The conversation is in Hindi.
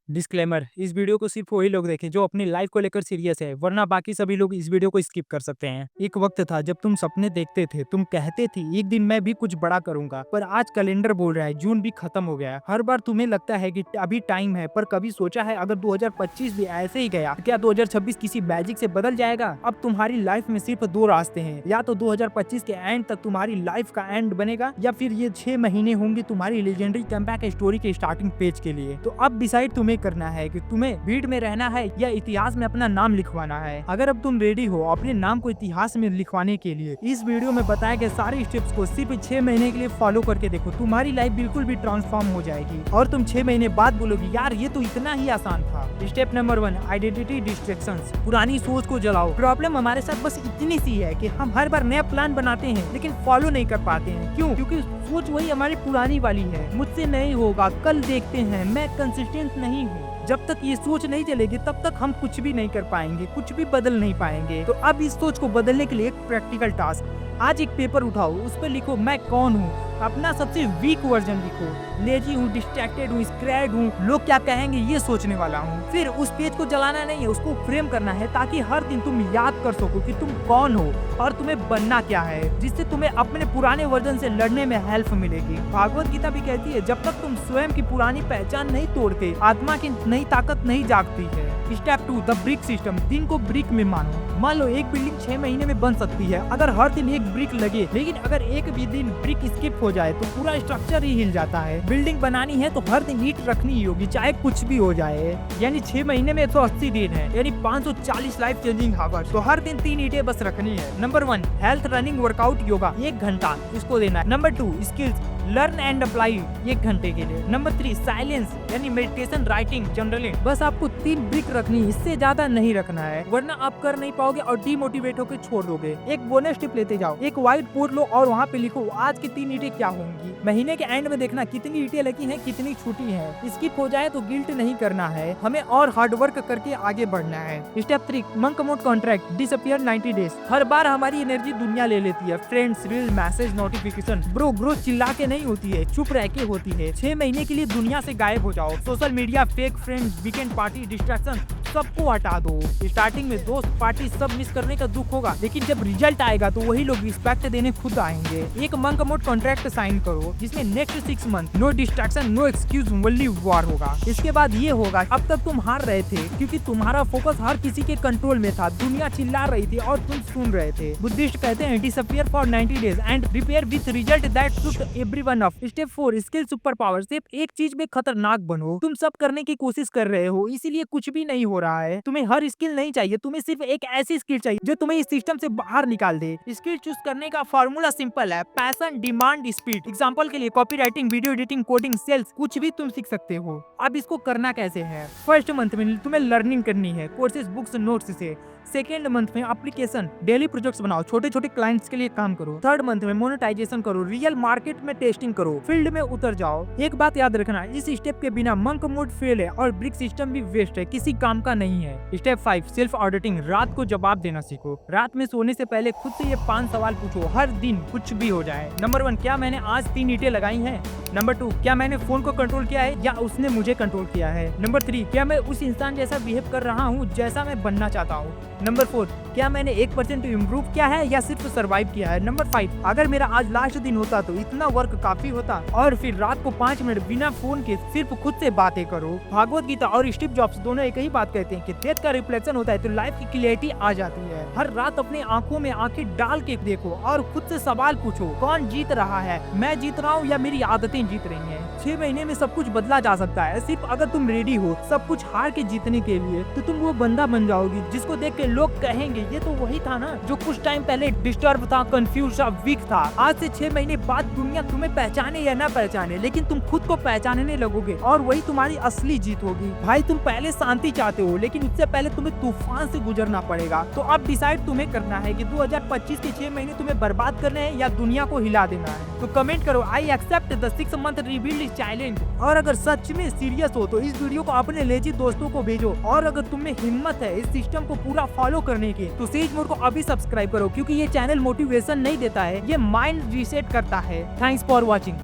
डिस्क्लेमर, इस वीडियो को सिर्फ वही लोग देखें जो अपनी लाइफ को लेकर सीरियस है, वरना बाकी सभी लोग इस वीडियो को स्किप कर सकते हैं। एक वक्त था जब तुम सपने देखते थे, तुम कहते थे एक दिन मैं भी कुछ बड़ा करूंगा, पर आज कैलेंडर बोल रहा है जून भी खत्म हो गया है। हर बार तुम्हें लगता है कि अभी टाइम है, पर कभी सोचा है अगर 2025 भी ऐसे ही गया, तो क्या 2026 किसी मैजिक से बदल जाएगा? अब तुम्हारी लाइफ में सिर्फ दो रास्ते हैं, या तो 2025 के एंड तक तुम्हारी लाइफ का एंड बनेगा, या फिर ये 6 महीने होंगे तुम्हारी लेजेंडरी कमबैक स्टोरी के स्टार्टिंग पेज के लिए। तो अब डिसाइड तुम्हें करना है कि तुम्हें भीड़ में रहना है या इतिहास में अपना नाम लिखवाना है। अगर अब तुम रेडी हो अपने नाम को इतिहास में लिखवाने के लिए, इस वीडियो में बताए गए सारे स्टेप्स को सिर्फ 6 महीने के लिए फॉलो करके देखो, तुम्हारी लाइफ बिल्कुल भी ट्रांसफॉर्म हो जाएगी और तुम 6 महीने बाद बोलोगी यार ये तो इतना ही आसान था। Step number 1, identity distractions. पुरानी सोच को जलाओ। प्रॉब्लम हमारे साथ बस इतनी सी है कि हम हर बार नया प्लान बनाते हैं लेकिन फॉलो नहीं कर पाते हैं। क्यों? क्योंकि सोच वही हमारी पुरानी वाली है, मुझसे नहीं होगा, कल देखते हैं, मैं कंसिस्टेंट नहीं हूँ। जब तक ये सोच नहीं चलेगी तब तक हम कुछ भी नहीं कर पाएंगे, कुछ भी बदल नहीं पाएंगे। तो अब इस सोच को बदलने के लिए एक प्रैक्टिकल टास्क, आज एक पेपर उठाओ, उस पर लिखो मैं कौन हूँ, अपना सबसे वीक वर्जन लिखो। लेजी हूँ, डिस्ट्रैक्टेड हूँ, स्क्रैड हूँ, लोग क्या कहेंगे ये सोचने वाला हूँ। फिर उस पेज को जलाना नहीं है, उसको फ्रेम करना है ताकि हर दिन तुम याद कर सको कि तुम कौन हो और तुम्हें बनना क्या है, जिससे तुम्हें अपने पुराने वर्जन से लड़ने में हेल्प मिलेगी। भागवत गीता भी कहती है जब तक तुम स्वयं की पुरानी पहचान नहीं तोड़ते, आत्मा की नई ताकत नहीं जागती है। Step 2, the brick system. दिन को ब्रिक में मानो। मान लो एक बिल्डिंग 6 महीने में बन सकती है अगर हर दिन एक ब्रिक लगे, लेकिन अगर एक भी दिन ब्रिक स्किप हो जाए तो पूरा स्ट्रक्चर ही हिल जाता है। बिल्डिंग बनानी है तो हर दिन ईंट रखनी ही होगी, चाहे कुछ भी हो जाए। यानी 6 महीने में 180 दिन है, यानी 540 लाइफ चेंजिंग आवर्स। तो हर दिन 3 ईंटें बस रखनी है। Number 1, health, running, workout, yoga 1 घंटा इसको देना है। Number 2, skills, learn and apply 1 घंटे के लिए। नंबर 3, साइलेंस यानी मेडिटेशन, राइटिंग, जर्नलिंग। बस आपको 3 ब्रिक रखनी, इससे ज्यादा नहीं रखना है, वरना आप कर नहीं पाओगे और डिमोटिवेट होकर छोड़ दोगे। एक बोनस टिप लेते जाओ, एक व्हाइट बोर्ड लो और वहाँ पे लिखो आज की 3 ईंटें क्या होंगी। महीने के एंड में देखना कितनी ईंटें लगी हैं, कितनी छूटी हैं। स्किप हो जाए तो गिल्ट नहीं करना है, हमें और हार्ड वर्क करके आगे बढ़ना है। Step 3, monk mode contract, disappear 90 days. हर बार हमारी एनर्जी दुनिया ले लेती है, friends, reel, message, notification. Bro growth चिल्ला के नहीं होती है, चुप रह के होती है। 6 महीने के लिए दुनिया से गायब हो जाओ। Social media, fake friends, weekend party, distraction सबको हटा दो। स्टार्टिंग में दोस्त, पार्टी सब मिस करने का दुख होगा, लेकिन जब रिजल्ट आएगा तो वही लोग रिस्पेक्ट देने खुद आएंगे। एक मंक मोड कॉन्ट्रैक्ट साइन करो जिसमें next 6 month no distraction, no excuse, only war होगा। इसके बाद ये होगा, अब तक तुम हार रहे थे क्योंकि तुम्हारा फोकस हर किसी के कंट्रोल में था, दुनिया चिल्ला रही थी और तुम सुन रहे थे। बुद्धिस्ट कहते हैं disappear for 90 days and repair with result that suit everyone of. Step 4, skill super power. सिर्फ एक चीज में खतरनाक बनो। तुम सब करने की कोशिश कर रहे हो, इसीलिए कुछ भी नहीं हो रहा है। तुम्हें हर स्किल नहीं चाहिए, तुम्हें सिर्फ एक ऐसी स्किल चाहिए जो तुम्हें इस सिस्टम से बाहर निकाल दे। स्किल चूज करने का फॉर्मूला सिंपल है, पैशन, डिमांड, स्पीड। एग्जांपल के लिए copywriting, video editing, coding, sales, कुछ भी तुम सीख सकते हो। अब इसको करना कैसे है? फर्स्ट मंथ में तुम्हें लर्निंग करनी है, कोर्सेज, बुक्स, नोट्स से। सेकेंड मंथ में एप्लीकेशन, डेली प्रोजेक्ट्स बनाओ, छोटे छोटे क्लाइंट्स के लिए काम करो। थर्ड मंथ में मोनेटाइजेशन करो, रियल मार्केट में टेस्टिंग करो, फील्ड में उतर जाओ। एक बात याद रखना, इस स्टेप के बिना मंक मोड फेल है और ब्रिक सिस्टम भी वेस्ट है, किसी काम का नहीं है। Step 5, self auditing. रात को जवाब देना सीखो। रात में सोने से पहले खुद से ये 5 सवाल पूछो, हर दिन कुछ भी हो जाए। नंबर 1, क्या मैंने आज 3 ईंटें लगाई हैं? नंबर 2, क्या मैंने फोन को कंट्रोल किया है या उसने मुझे कंट्रोल किया है? नंबर 3, क्या मैं उस इंसान जैसा बिहेव कर रहा हूँ जैसा मैं बनना चाहता हूँ? नंबर 4, क्या मैंने 1% इम्प्रूव किया है या सिर्फ सर्वाइव किया है? नंबर 5, अगर मेरा आज लास्ट दिन होता तो इतना वर्क काफी होता। और फिर रात को 5 मिनट बिना फोन के सिर्फ खुद से बातें करो। भागवत गीता और स्टीव जॉब्स दोनों एक ही बात कहते हैं कि डेथ का रिफ्लेक्शन होता है तो लाइफ की क्लियरिटी आ जाती है। हर रात अपनी आंखों में आंखें डाल के देखो और खुद से सवाल पूछो, कौन जीत रहा है, मैं जीत रहा हूँ या मेरी आदतें जीत रही हैं? 6 महीने में सब कुछ बदला जा सकता है, सिर्फ अगर तुम रेडी हो सब कुछ हार के जीतने के लिए। तो तुम वो बंदा बन जाओगी जिसको देख के लोग कहेंगे ये तो वही था ना जो कुछ टाइम पहले डिस्टर्ब था, कंफ्यूज था, वीक था। आज से 6 महीने बाद दुनिया तुम्हें पहचाने या ना पहचाने, लेकिन तुम खुद को पहचानने लगोगे और वही तुम्हारी असली जीत होगी। भाई तुम पहले शांति चाहते हो, लेकिन उससे पहले तुम्हें तूफान से गुजरना पड़ेगा। तो अब डिसाइड तुम्हें करना है कि 2025 के 6 महीने तुम्हें बर्बाद करने हैं या दुनिया को हिला देना है। तो कमेंट करो, I accept the 6 month rebuild challenge. और अगर सच में सीरियस हो तो इस वीडियो को अपने लेजी दोस्तों को भेजो। और अगर तुम में हिम्मत है इस सिस्टम को पूरा फॉलो करने की तो सेज मोड को अभी सब्सक्राइब करो, क्योंकि ये चैनल मोटिवेशन नहीं देता है, ये माइंड रीसेट करता है। Thanks for watching.